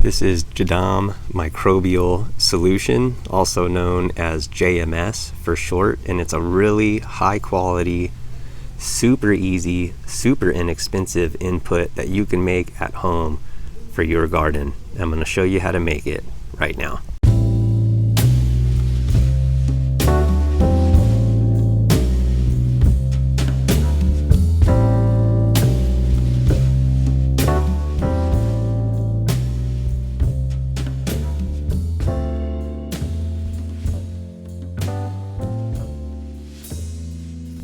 This is JADAM Microbial Solution, also known as JMS for short, and it's a really high quality, super easy, super inexpensive input that you can make at home for your garden. I'm going to show you how to make it right now.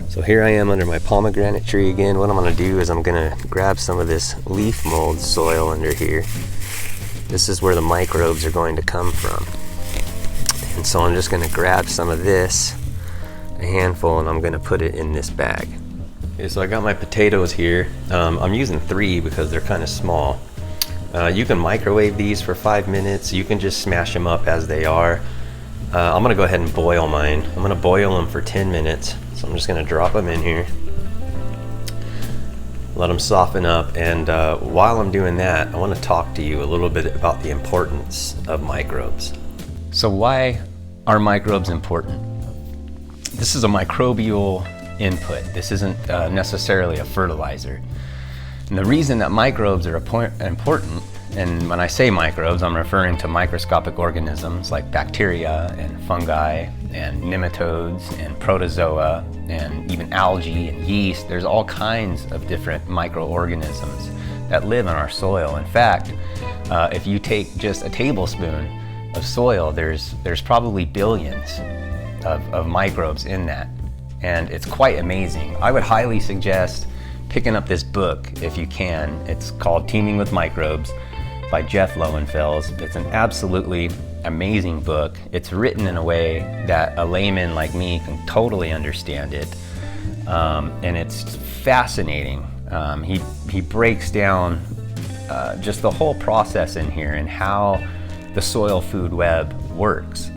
So here I am under my pomegranate tree again. What I'm going to do is I'm going to grab some of this leaf mold soil under here. This is where the microbes are going to come from. And so I'm just going to grab some of this, a handful, and I'm going to put it in this bag. Okay, so I got my potatoes here. I'm using 3 because they're kind of small. You can microwave these for 5 minutes. You can just smash them up as they are. I'm going to go ahead and boil mine. I'm going to boil them for 10 minutes. So I'm just going to drop them in here, let them soften up, and while I'm doing that, I want to talk to you a little bit about the importance of microbes. So why are microbes important? This is a microbial input. This isn't necessarily a fertilizer. And the reason that microbes are important, and when I say microbes, I'm referring to microscopic organisms like bacteria and fungi and nematodes and protozoa and even algae and yeast. There's all kinds of different microorganisms that live in our soil. In fact, if you take just a tablespoon of soil, there's probably billions of microbes in that. And it's quite amazing. I would highly suggest picking up this book if you can. It's called Teeming with Microbes by Jeff Lowenfels. It's an absolutely amazing book. It's written in a way that a layman like me can totally understand it, and it's fascinating. He breaks down just the whole process in here and how the soil food web works.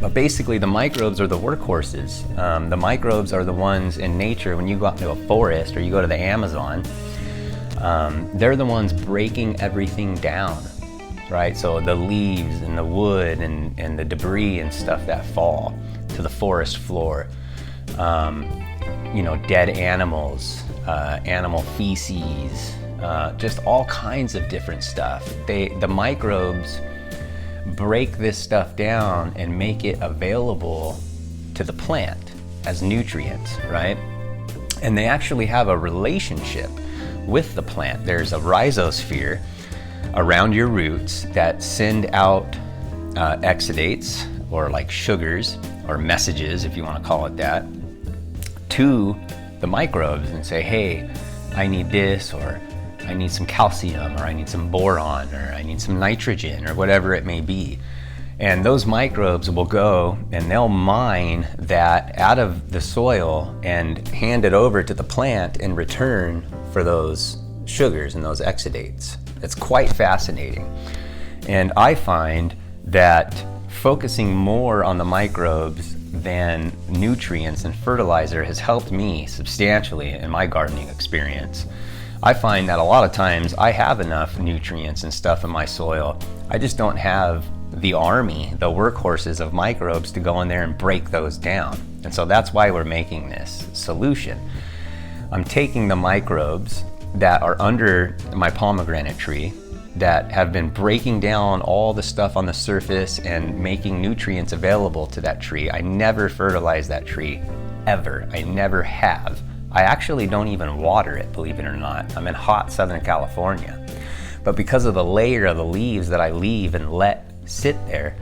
But basically, the microbes are the workhorses. The microbes are the ones in nature. When you go out to a forest or you go to the Amazon, they're the ones breaking everything down, right? So the leaves and the wood and the debris and stuff that fall to the forest floor, dead animals, animal feces, just all kinds of different stuff. The microbes break this stuff down and make it available to the plant as nutrients, right? And they actually have a relationship with the plant. There's a rhizosphere around your roots that send out exudates, or like sugars or messages, if you want to call it that, to the microbes and say, hey, I need this, or I need some calcium, or I need some boron, or I need some nitrogen, or whatever it may be. And those microbes will go and they'll mine that out of the soil and hand it over to the plant in return for those sugars and those exudates. It's quite fascinating. And I find that focusing more on the microbes than nutrients and fertilizer has helped me substantially in my gardening experience. I find that a lot of times I have enough nutrients and stuff in my soil. I just don't have the army, the workhorses of microbes to go in there and break those down. And so that's why we're making this solution. I'm taking the microbes that are under my pomegranate tree that have been breaking down all the stuff on the surface and making nutrients available to that tree. I never fertilize that tree, ever. I never have. I actually don't even water it, believe it or not. I'm in hot Southern California. But because of the layer of the leaves that I leave and let sit there,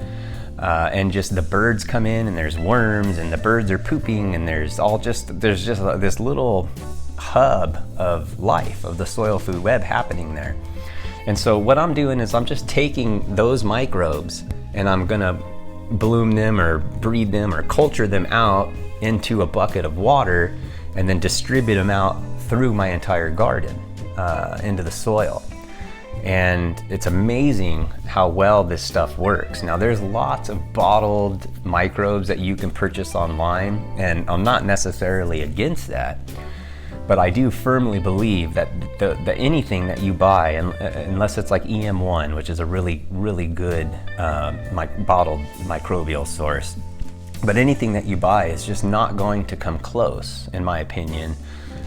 and just the birds come in and there's worms and the birds are pooping and there's just this little hub of life, of the soil food web happening there. And so what I'm doing is I'm just taking those microbes and I'm gonna bloom them or breed them or culture them out into a bucket of water and then distribute them out through my entire garden into the soil. And it's amazing how well this stuff works. Now there's lots of bottled microbes that you can purchase online, and I'm not necessarily against that. But I do firmly believe that anything that you buy, unless it's like EM1, which is a really, really good bottled microbial source, but anything that you buy is just not going to come close, in my opinion,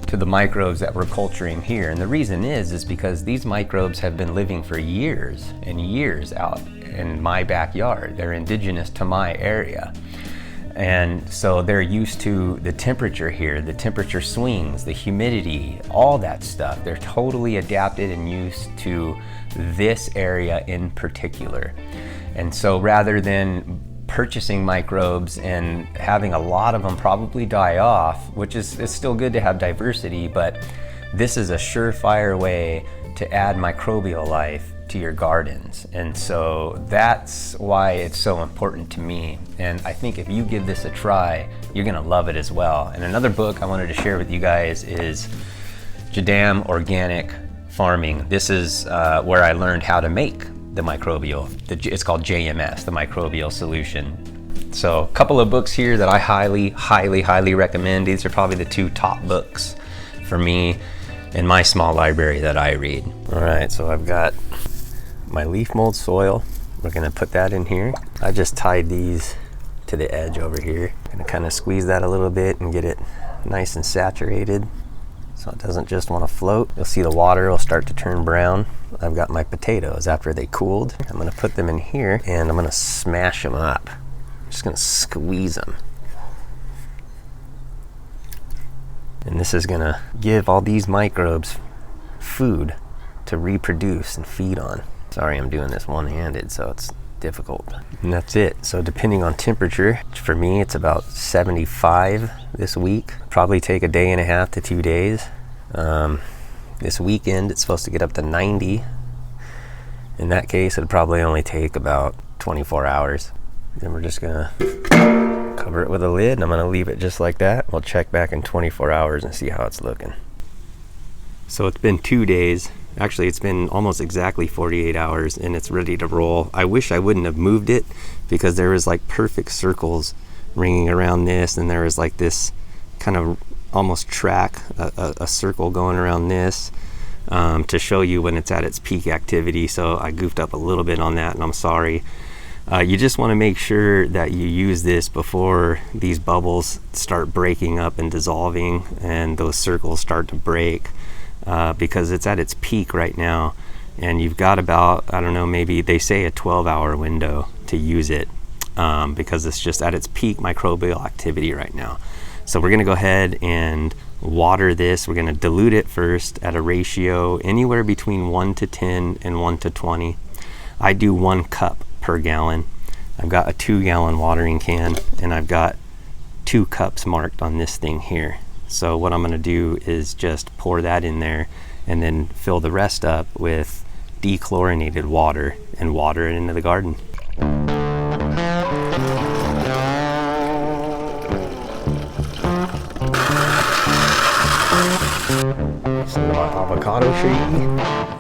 to the microbes that we're culturing here. And the reason is because these microbes have been living for years and years out in my backyard. They're indigenous to my area. And so they're used to the temperature here, the temperature swings, the humidity, all that stuff. They're totally adapted and used to this area in particular. And so rather than purchasing microbes and having a lot of them probably die off, which is it's still good to have diversity, but this is a surefire way to add microbial life to your gardens. And so that's why it's so important to me. And I think if you give this a try, you're gonna love it as well. And another book I wanted to share with you guys is JADAM Organic Farming. This is where I learned how to make the microbial, it's called JMS, the Microbial Solution. So a couple of books here that I highly recommend. These are probably the two top books for me in my small library that I read. All right, so I've got my leaf mold soil. We're gonna put that in here. I just tied these to the edge over here. Gonna kind of squeeze that a little bit and get it nice and saturated so it doesn't just want to float. You'll see the water will start to turn brown. I've got my potatoes after they cooled. I'm gonna put them in here and I'm gonna smash them up. I'm just gonna squeeze them. And this is gonna give all these microbes food to reproduce and feed on. Sorry, I'm doing this one-handed, so it's difficult. And that's it. So depending on temperature, for me, it's about 75 this week. Probably take a day and a half to 2 days. This weekend, it's supposed to get up to 90. In that case, it'd probably only take about 24 hours. Then we're just gonna cover it with a lid, and I'm gonna leave it just like that. We'll check back in 24 hours and see how it's looking. So it's been 2 days. Actually, it's been almost exactly 48 hours and it's ready to roll. I wish I wouldn't have moved it because there was like perfect circles ringing around this, and there was like this kind of almost track, a circle going around this to show you when it's at its peak activity. So I goofed up a little bit on that and I'm sorry. You just want to make sure that you use this before these bubbles start breaking up and dissolving and those circles start to break. Because it's at its peak right now, and you've got about, I don't know, maybe they say a 12-hour window to use it because it's just at its peak microbial activity right now. So we're gonna go ahead and water this. We're gonna dilute it first at a ratio anywhere between 1 to 10 and 1 to 20. I do 1 cup per gallon. I've got a 2-gallon watering can and I've got 2 cups marked on this thing here. So what I'm gonna do is just pour that in there and then fill the rest up with dechlorinated water and water it into the garden. Some of my avocado tree.